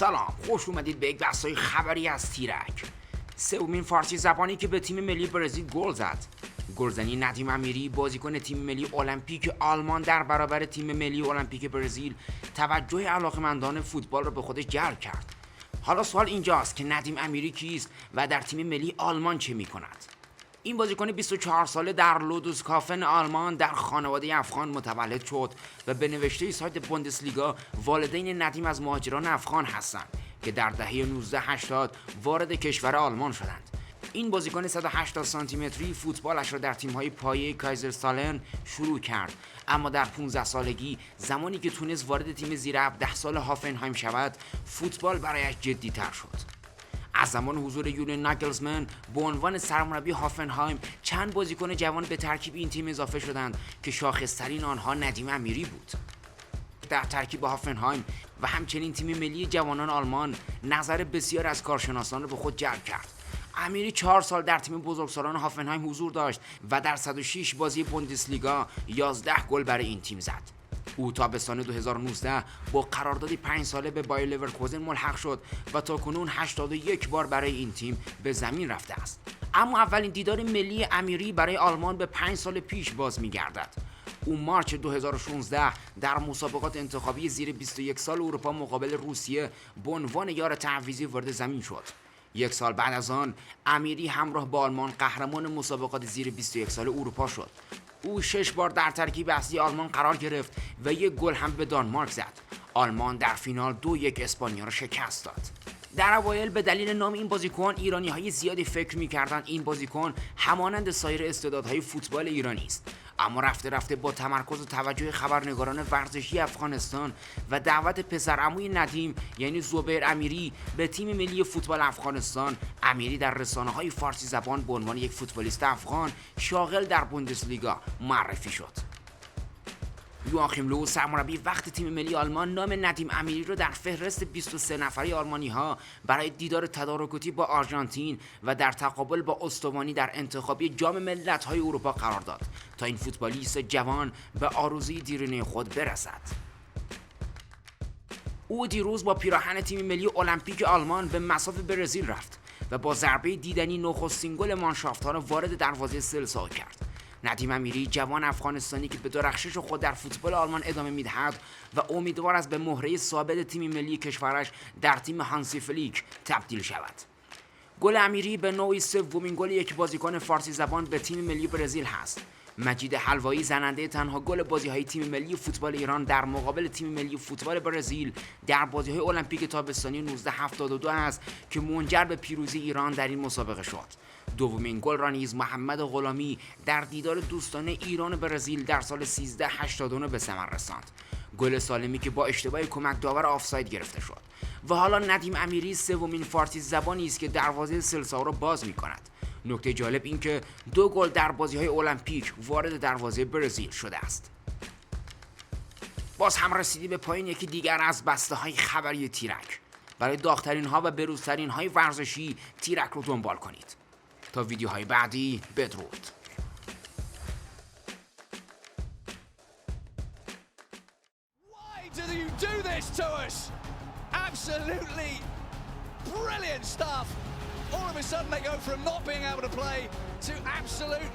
سلام، خوش اومدید به یک بحث‌های خبری از تیرک. سومین فارسی زبانی که به تیم ملی برزیل گل زد. گلزنی ندیم امیری بازیکن تیم ملی المپیک آلمان در برابر تیم ملی المپیک برزیل توجه علاقه‌مندان فوتبال را به خودش جلب کرد. حالا سوال اینجاست که ندیم امیری کیست و در تیم ملی آلمان چه می‌کند؟ این بازیکن 24 ساله در لودوسکافن آلمان در خانواده افغان متولد شد و به نوشته سایت بوندسلیگا والدین ندیم از مهاجران افغان هستند که در دهه 1980 وارد کشور آلمان شدند. این بازیکن 180 سانتی متری فوتبالش را در تیم‌های پایه کایزرسالرن شروع کرد، اما در 15 سالگی زمانی که تونست وارد تیم زیر 17 سال هافنهایم شود، فوتبال برایش جدی‌تر شد. از زمان حضور یولیان ناگلزمن به عنوان سرمربی هافنهایم چند بازیکن جوان به ترکیب این تیم اضافه شدند که شاخص‌ترین آنها ندیم امیری بود. در ترکیب هافنهایم و همچنین تیم ملی جوانان آلمان نظر بسیار از کارشناسان را به خود جلب کرد. امیری 4 سال در تیم بزرگسالان هافنهایم حضور داشت و در 106 بازی بوندسلیگا 11 گل برای این تیم زد. او تابستان 2019 با قراردادی 5 ساله به بایر لورکوزن ملحق شد و تاکنون 81 بار برای این تیم به زمین رفته است. اما اولین دیدار ملی امیری برای آلمان به 5 سال پیش باز می‌گردد. او مارچ 2016 در مسابقات انتخابی زیر 21 سال اروپا مقابل روسیه به عنوان یار تعویضی وارد زمین شد. 1 سال بعد از آن امیری همراه با آلمان قهرمان مسابقات زیر 21 سال اروپا شد. او 6 بار در ترکیب اصلی آلمان قرار گرفت و 1 گل هم به دانمارک زد. آلمان در فینال 2-1 اسپانیا را شکست داد. در اوایل به دلیل نام این بازیکن ایرانی‌های زیادی فکر می‌کردند این بازیکن همانند سایر استعدادهای فوتبال ایرانی است، اما رفته رفته با تمرکز و توجه خبرنگاران ورزشی افغانستان و دعوت پسرعموی ندیم یعنی زبیر امیری به تیم ملی فوتبال افغانستان، امیری در رسانه‌های فارسی زبان به عنوان یک فوتبالیست افغان شاغل در بوندسلیگا معرفی شد. یواخیم لو سرمربی وقت تیم ملی آلمان نام ندیم امیری را در فهرست 23 نفره آلمانی‌ها برای دیدار تدارکاتی با آرژانتین و در تقابل با استوانی در انتخابی جام ملت‌های اروپا قرار داد تا این فوتبالیست جوان به آرزوی دیرینه خود برسد. او دیروز با پیراهن تیم ملی المپیک آلمان به مصاف برزیل رفت و با ضربه دیدنی نخستین گل مانشافت‌ها را وارد دروازه سلسا کرد. ندیم امیری جوان افغانستانی که به درخشش خود در فوتبال آلمان ادامه می‌دهد و امیدوار است به مهره ثابت تیم ملی کشورش در تیم هانسی فلیک تبدیل شود. گل امیری به نوعی سومین گل یک بازیکن فارسی زبان به تیم ملی برزیل هست. مجید حلوایی زننده تنها گل بازی‌های تیم ملی فوتبال ایران در مقابل تیم ملی فوتبال برزیل در بازی‌های المپیک تابستانی 1972 است که منجر به پیروزی ایران در این مسابقه شد. دومین گل را نیز محمد غلامی در دیدار دوستانه ایران و برزیل در سال 1389 به ثمر رساند. گل سالمی که با اشتباه کمک داور آفساید گرفته شد. و حالا ندیم امیری سومین فارسی زبانی است که دروازه سلسا را باز می‌کند. نکته جالب این که 2 گل در بازی‌های المپیک وارد دروازه برزیل شده است. باز هم رسیدیم به پایین یکی دیگر از بسته‌های خبری تیرک. برای داغ‌ترین ها و بروزترین های ورزشی تیرک رو دنبال کنید. تا ویدیوهای بعدی بدرود. Why do you do this to us? Absolutely brilliant stuff. All of a sudden they go from not being able to play to absolute